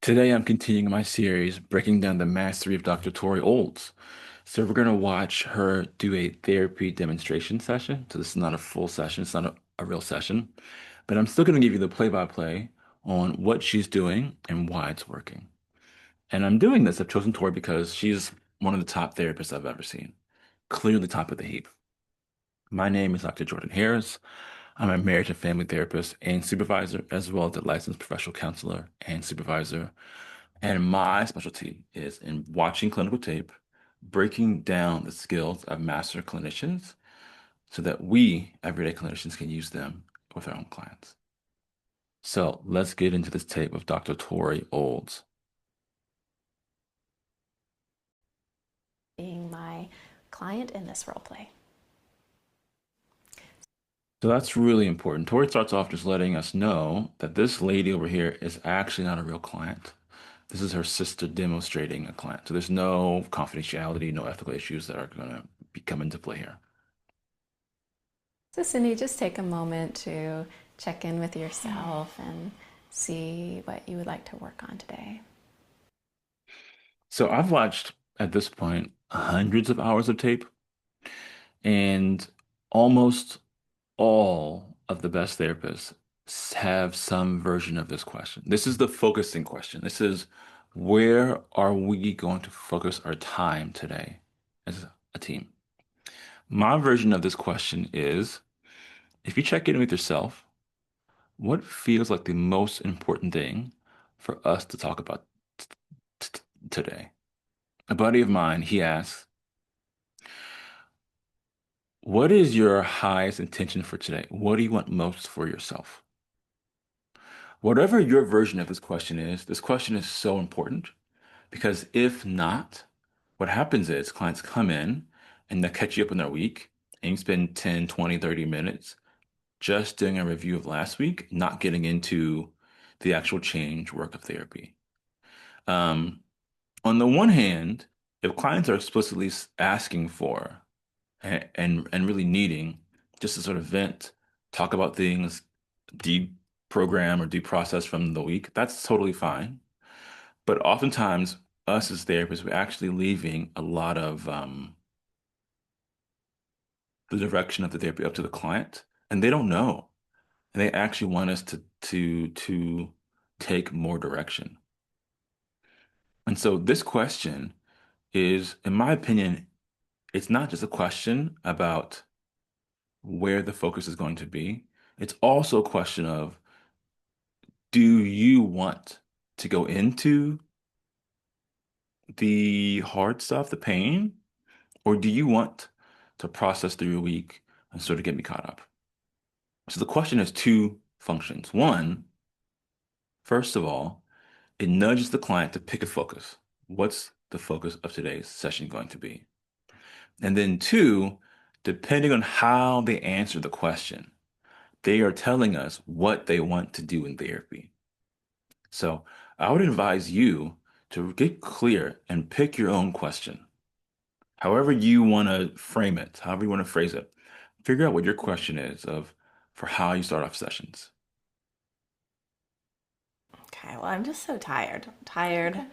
Today, I'm continuing my series breaking down the mastery of Dr. Tori Olds. So, we're going to watch her do a therapy demonstration session. So, this is not a full session, it's not a real session, but I'm still going to give you the play-by-play on what she's doing and why it's working. And I'm doing this, I've chosen Tori because she's one of the top therapists I've ever seen, clearly top of the heap. My name is Dr. Jordan Harris. I'm a marriage and family therapist and supervisor, as well as a licensed professional counselor and supervisor. And my specialty is in watching clinical tape, breaking down the skills of master clinicians so that we, everyday clinicians, can use them with our own clients. So let's get into this tape with Dr. Tori Olds. Being my client in this role play. So that's really important. Tori starts off just letting us know that this lady over here is actually not a real client. This is her sister demonstrating a client. So there's no confidentiality, no ethical issues that are going to come into play here. So, Cindy, just take a moment to check in with yourself and see what you would like to work on today. So I've watched at this point hundreds of hours of tape, and almost all of the best therapists have some version of this question. This is the focusing question. This is where are we going to focus our time today as a team? My version of this question is if you check in with yourself, what feels like the most important thing for us to talk about today? A buddy of mine, he asks, what is your highest intention for today? What do you want most for yourself? Whatever your version of this question is so important because if not, what happens is clients come in and they catch you up in their week and you spend 10, 20, 30 minutes just doing a review of last week, not getting into the actual change work of therapy. Um, on the one hand, if clients are explicitly asking for and really needing just to sort of vent, talk about things, deprogram or deprocess from the week, that's totally fine. But oftentimes, us as therapists, we're actually leaving a lot of the direction of the therapy up to the client, and they don't know, and they actually want us to take more direction. And so this question is, in my opinion, it's not just a question about where the focus is going to be. It's also a question of, do you want to go into the hard stuff, the pain, or do you want to process through your week and sort of get me caught up? So the question has two functions. One, first of all, it nudges the client to pick a focus. What's the focus of today's session going to be? And then two, depending on how they answer the question, they are telling us what they want to do in therapy. So I would advise you to get clear and pick your own question. However you want to frame it, however you want to phrase it, figure out what your question is of for how you start off sessions. Okay, well, I'm just so tired. Tired. Okay.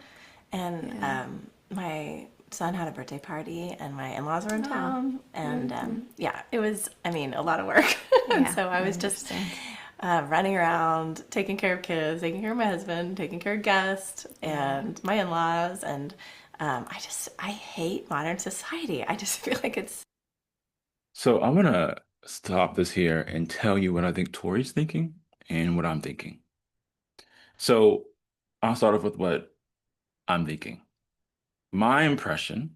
And Yeah. my son had a birthday party, and my in laws were in Oh. town. And Mm-hmm. yeah, it was, I mean, a lot of work. And Yeah, so I I was just understand. running around, taking care of kids, taking care of my husband, taking care of guests, Yeah. and my in laws. And I hate modern society. I just feel like it's So I'm gonna stop this here and tell you what I think Tori's thinking and what I'm thinking. So I'll start off with what I'm thinking. My impression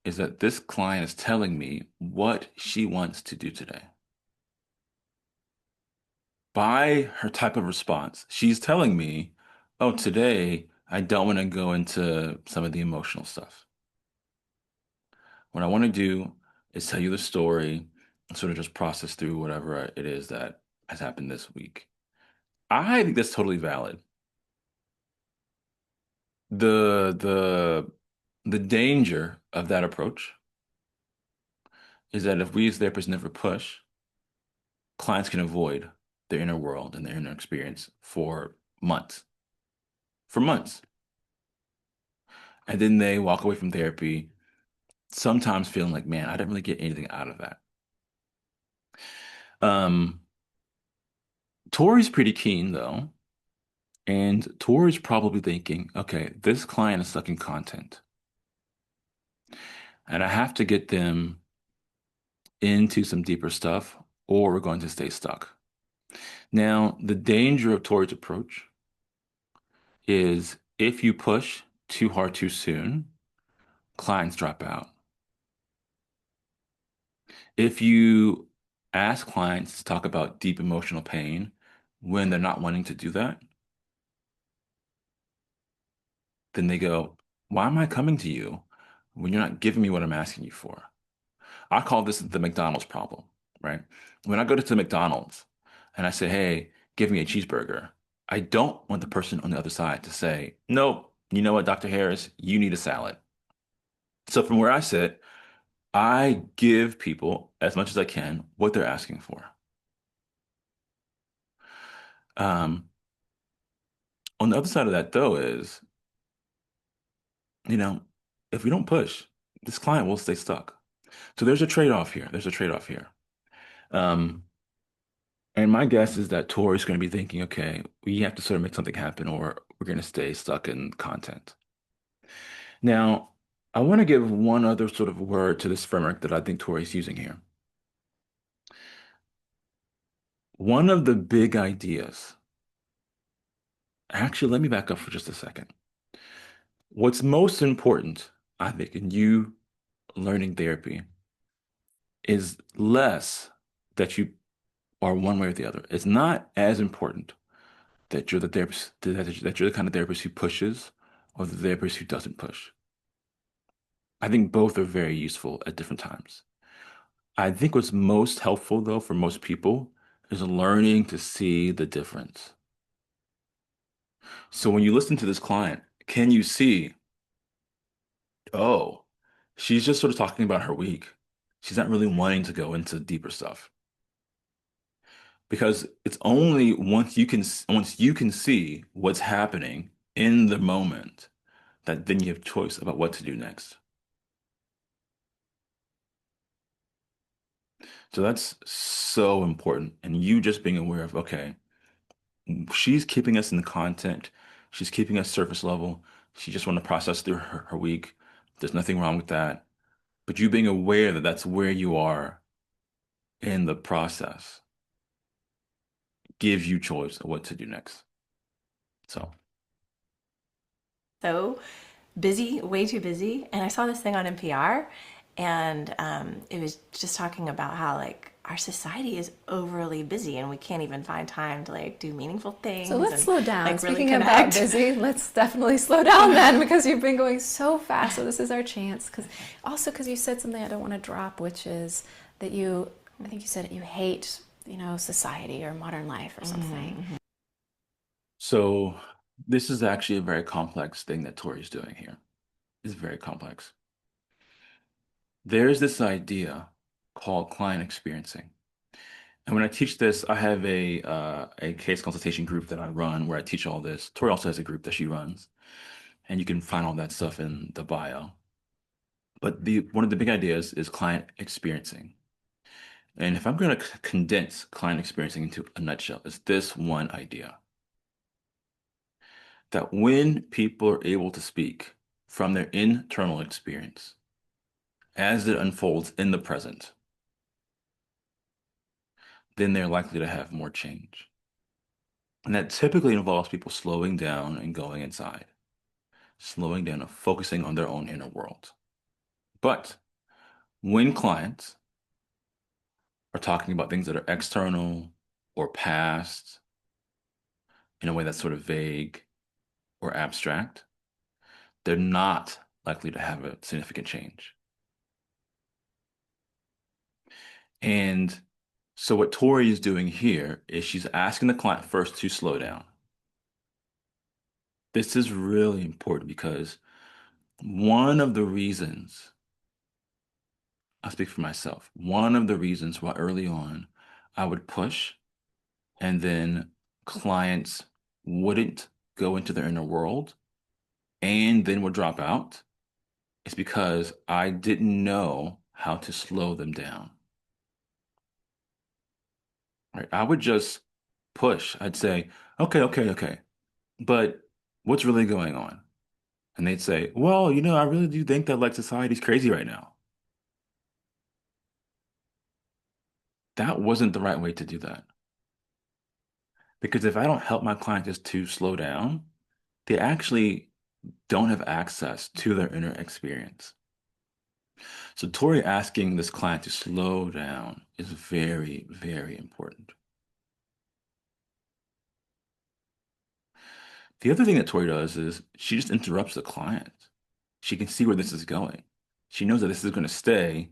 is that this client is telling me what she wants to do today. By her type of response, she's telling me, oh, today I don't want to go into some of the emotional stuff. What I want to do is tell you the story and sort of just process through whatever it is that has happened this week. I think that's totally valid. The the danger of that approach is that if we as therapists never push, clients can avoid their inner world and their inner experience for months. for months. And then they walk away from therapy, sometimes feeling like, man, I didn't really get anything out of that. Um, Tori's pretty keen though. And Tori's probably thinking, okay, this client is stuck in content, and I have to get them into some deeper stuff, or we're going to stay stuck. Now, the danger of Tori's approach is if you push too hard too soon, clients drop out. If you ask clients to talk about deep emotional pain when they're not wanting to do that, then they go, why am I coming to you when you're not giving me what I'm asking you for? I call this the McDonald's problem, right? When I go to the McDonald's and I say, hey, give me a cheeseburger, I don't want the person on the other side to say, nope, you know what, Dr. Harris, you need a salad. So from where I sit, I give people as much as I can what they're asking for. Um, on the other side of that, though, is, you know, if we don't push, this client will stay stuck. So there's a trade-off here. There's a trade-off here. Um, And my guess is that Tori's going to be thinking, okay, we have to sort of make something happen or we're going to stay stuck in content. Now, I want to give one other sort of word to this framework that I think Tori's using here. One of the big ideas, actually, let me back up for just a second. What's most important, I think, in you learning therapy is less that you are one way or the other. It's not as important that you're the therapist, that you're the kind of therapist who pushes or the therapist who doesn't push. I think both are very useful at different times. I think what's most helpful, though, for most people is learning to see the difference. So when you listen to this client, can you see, oh, she's just sort of talking about her week. She's not really wanting to go into deeper stuff because it's only once you can see what's happening in the moment that then you have choice about what to do next. So that's so important. And you just being aware of, okay, she's keeping us in the content. She's keeping us surface level. She just want to process through her week. There's nothing wrong with that. But you being aware that that's where you are in the process gives you choice of what to do next. So, So busy, way too busy. And I saw this thing on NPR, and it was just talking about how like our society is overly busy, and we can't even find time to like do meaningful So things let's and slow down. like really Speaking about connect. busy, let's definitely slow down then because you've been going so fast. So this is our chance. Because also because you said something I don't want to drop, which is that you, I think you said you hate, society or modern life or something. so this is actually a very complex thing that Tori's doing here. It's very complex. There's this idea called client experiencing. And when I teach this, I have a case consultation group that I run where I teach all this. Tori also has a group that she runs, and you can find all that stuff in the bio. But the one of the big ideas is client experiencing. And if I'm going to condense client experiencing into a nutshell, it's this one idea that when people are able to speak from their internal experience as it unfolds in the present, then they're likely to have more change. And that typically involves people slowing down and going inside, slowing down and focusing on their own inner world. But when clients are talking about things that are external or past in a way that's sort of vague or abstract, they're not likely to have a significant change. And so what Tori is doing here is she's asking the client first to slow down. This is really important because one of the reasons, I'll speak for myself, one of the reasons why early on I would push and then clients wouldn't go into their inner world and then would drop out, it's because I didn't know how to slow them down. Right? I would just push. I'd say, okay, okay, okay, but what's really going on? And they'd say, well, I really do think that like society's crazy right now. That wasn't the right way to do that. Because if I don't help my client just to slow down, they actually don't have access to their inner experience. So Tori asking this client to slow down is very, very important. The other thing that Tori does is she just interrupts the client. She can see where this is going. She knows that this is going to stay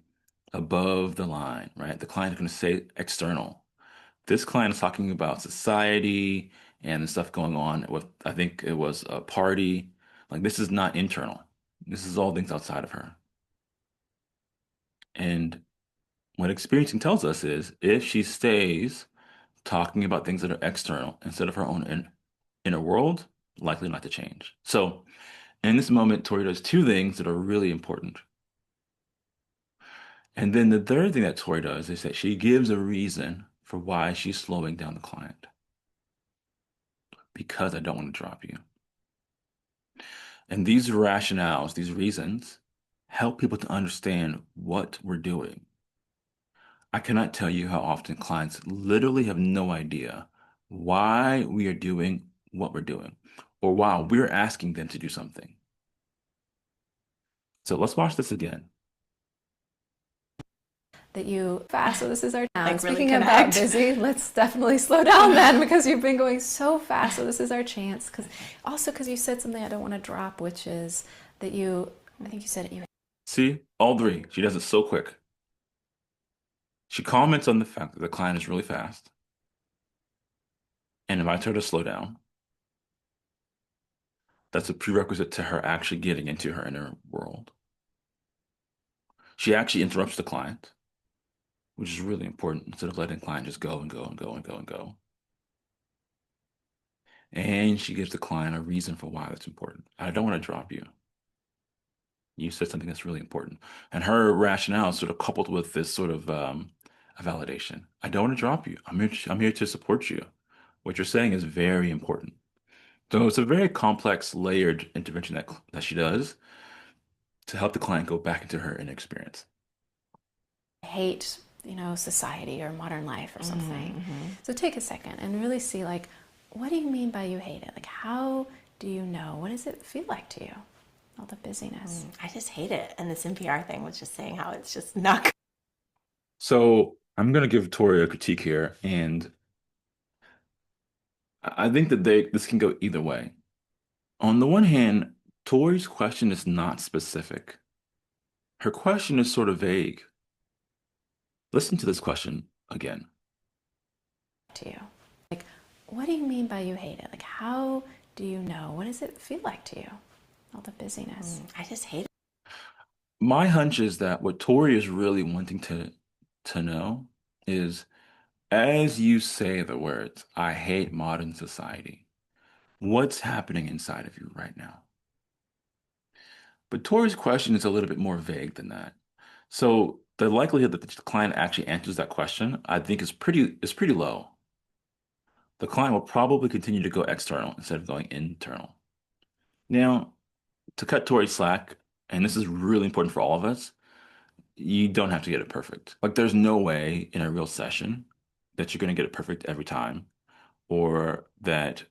above the line, right? The client is going to say external. This client is talking about society and the stuff going on with, I think it was a party. Like this is not internal. This is all things outside of her. And what experiencing tells us is if she stays talking about things that are external instead of her own inner world, likely not to change. So in this moment, Tori does two things that are really important. And then the third thing that Tori does is that she gives a reason for why she's slowing down the client. Because I don't want to drop you. And these rationales, these reasons, help people to understand what we're doing. I cannot tell you how often clients literally have no idea why we are doing what we're doing or why we're asking them to do something. So let's watch this again. That you fast. So this is our Like, really speaking about connect. busy, let's definitely slow down then because you've been going so fast. So this is our chance. Because you said something I don't want to drop, which is that I think you said it, you See, all three. She does it so quick. She comments on the fact that the client is really fast and invites her to slow down. That's a prerequisite to her actually getting into her inner world. She actually interrupts the client, which is really important instead of letting the client just go and go and go and go and go. And she gives the client a reason for why that's important. I don't want to drop you. You said something that's really important. And her rationale is sort of coupled with this sort of a validation. I don't want to drop you. I'm here to support you. What you're saying is very important. So it's a very complex, layered intervention that she does to help the client go back into her inner experience. hate, society or modern life or something. So take a second and really see, like, what do you mean by you hate it? Like, how do you know? What does it feel like to you? All the busyness. I just hate it. And this NPR thing was just saying how it's just not good. So I'm going to give Tori a critique here, and I think that this can go either way. On the one hand, Tori's question is not specific. Her question is sort of vague. Listen to this question again. To you. Like, what do you mean by you hate it? Like, how do you know? What does it feel like to you? All the busyness. I just hate it. My hunch is that what Tori is really wanting to know is as you say the words, I hate modern society, what's happening inside of you right now? But Tori's question is a little bit more vague than that. So the likelihood that the client actually answers that question, I think is pretty low. The client will probably continue to go external instead of going internal. Now, to cut Tori slack, and this is really important for all of us, you don't have to get it perfect. Like there's no way in a real session that you're going to get it perfect every time, or that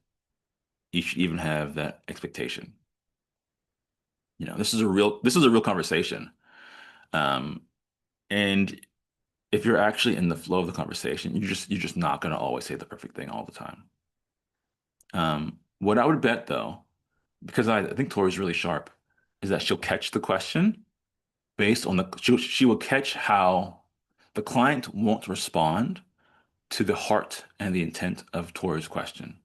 you should even have that expectation. This is a real conversation. Um, and if you're actually in the flow of the conversation, you're just not going to always say the perfect thing all the time. What I would bet though, because I think Tori's really sharp, is that she'll catch the question based on she will catch how the client won't respond to the heart and the intent of Tori's question.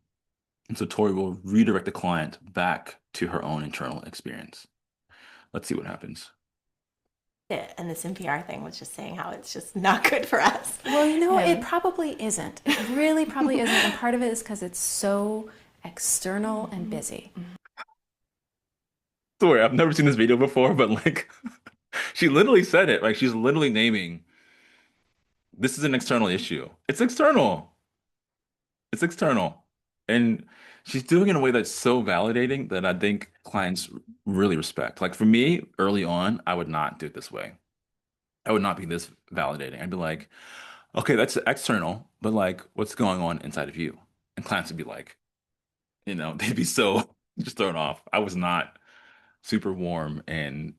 And so Tori will redirect the client back to her own internal experience. Let's see what happens. And this NPR thing was just saying how it's just not good for us. Well, it probably isn't. It really probably isn't. And part of it is because it's so external and busy. Sorry, I've never seen this video before, but like she literally said it. Like she's literally naming this is an external issue. It's external. It's external. And she's doing it in a way that's so validating that I think clients really respect. Like for me, early on, I would not do it this way. I would not be this validating. I'd be like, okay, that's external, but like, what's going on inside of you? And clients would be like, they'd be so just thrown off. I was not super warm and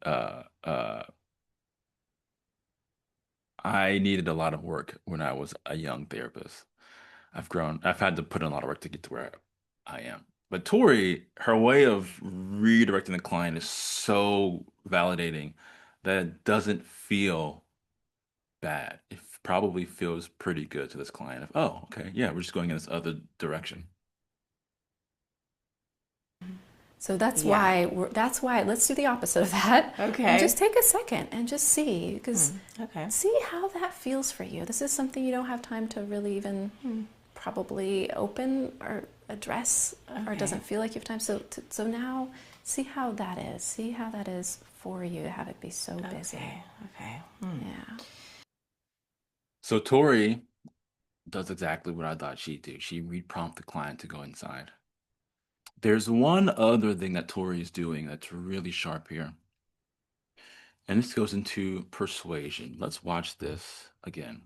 I needed a lot of work when I was a young therapist. I've had to put in a lot of work to get to where I am. But Tori, her way of redirecting the client is so validating that it doesn't feel bad. It probably feels pretty good to this client of, oh, okay, yeah, we're just going in this other direction. So that's Yeah. why let's do the opposite of that. Okay. And just take a second and just see, because Okay. see how that feels for you. This is something you don't have time to really even probably open or address, or it doesn't feel like you have time. So now see how that is. See how that is for you to have it be so busy. Okay. Yeah. So Tori does exactly what I thought she'd do. She reprompt the client to go inside. There's one other thing that Tori is doing that's really sharp here. And this goes into persuasion. Let's watch this again.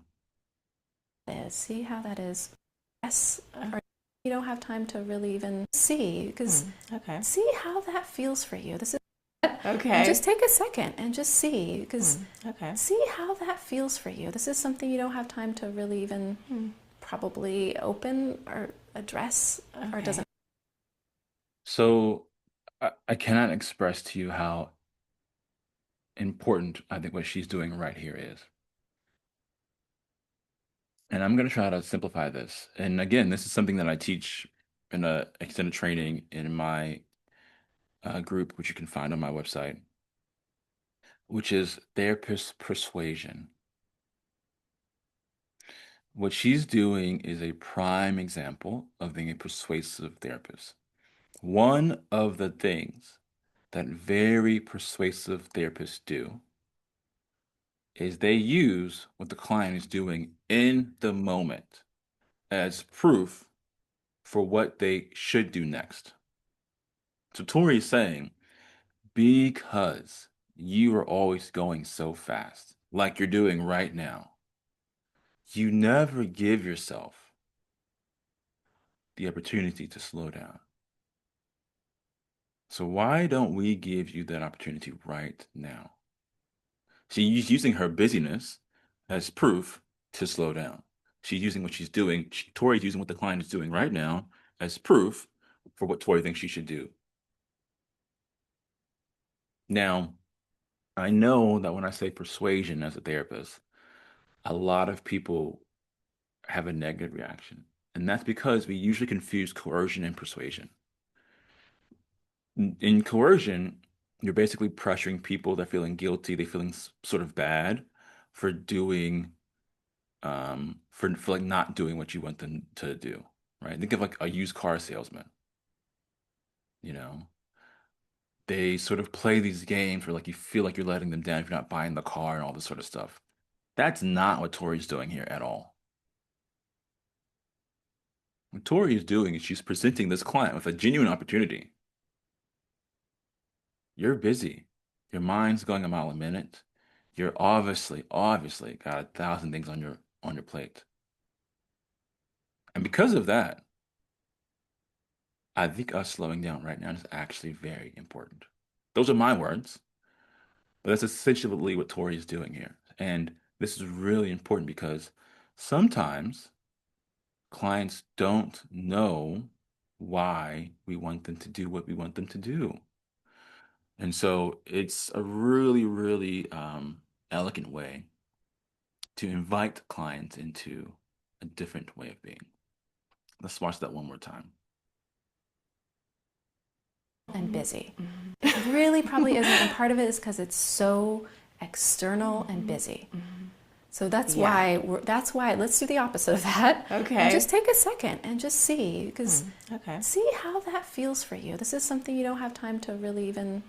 See how that is. Yes, or you don't have time to really even see, because Okay. see how that feels for you. This is Okay. and just take a second and just see, because Okay. see how that feels for you. This is something you don't have time to really even probably open or address, or it doesn't. So I cannot express to you how important I think what she's doing right here is. And I'm going to try to simplify this. And again, this is something that I teach in a extended training in my group, which you can find on my website, which is therapist persuasion. What she's doing is a prime example of being a persuasive therapist. One of the things that very persuasive therapists do is they use what the client is doing in the moment as proof for what they should do next. So Tori is saying, because you are always going so fast, like you're doing right now, you never give yourself the opportunity to slow down. So why don't we give you that opportunity right now? She's using her busyness as proof to slow down. She's using what she's doing. Tori's using what the client is doing right now as proof for what Tori thinks she should do. Now, I know that when I say persuasion as a therapist, a lot of people have a negative reaction. And that's because we usually confuse coercion and persuasion. In coercion, you're basically pressuring people. They're feeling guilty. They're feeling sort of bad for doing, for like not doing what you want them to do, right? Think of like a used car salesman, you know? They sort of play these games where like you feel like you're letting them down if you're not buying the car and all this sort of stuff. That's not what Tori's doing here at all. What Tori is doing is she's presenting this client with a genuine opportunity. You're busy. Your mind's going a mile a minute. You're obviously got 1,000 things on your plate. And because of that, I think us slowing down right now is actually very important. Those are my words, but that's essentially what Tori is doing here. And this is really important because sometimes clients don't know why we want them to do what we want them to do. And so it's a really, really elegant way to invite clients into a different way of being. Let's watch that one more time. And busy. It really probably isn't, and part of it is because it's so external and busy. So that's Yeah. why let's do the opposite of that and Okay. just take a second and just see, because Okay. see how that feels for you. This is something you don't have time to really even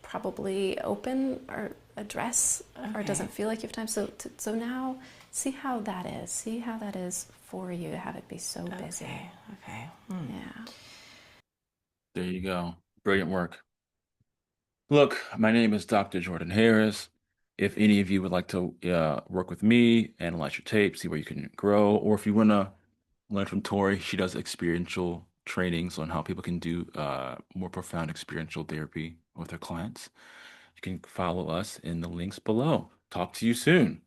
probably open or address, or it Okay. doesn't feel like you have time. So now see how that is. See how that is for you to have it be so busy. Okay. Okay. Yeah. There you go. Brilliant work. Look, my name is Dr. Jordan Harris. If any of you would like to work with me, analyze your tape, see where you can grow, or if you want to learn from Tori, she does experiential trainings on how people can do more profound experiential therapy with their clients. You can follow us in the links below. Talk to you soon.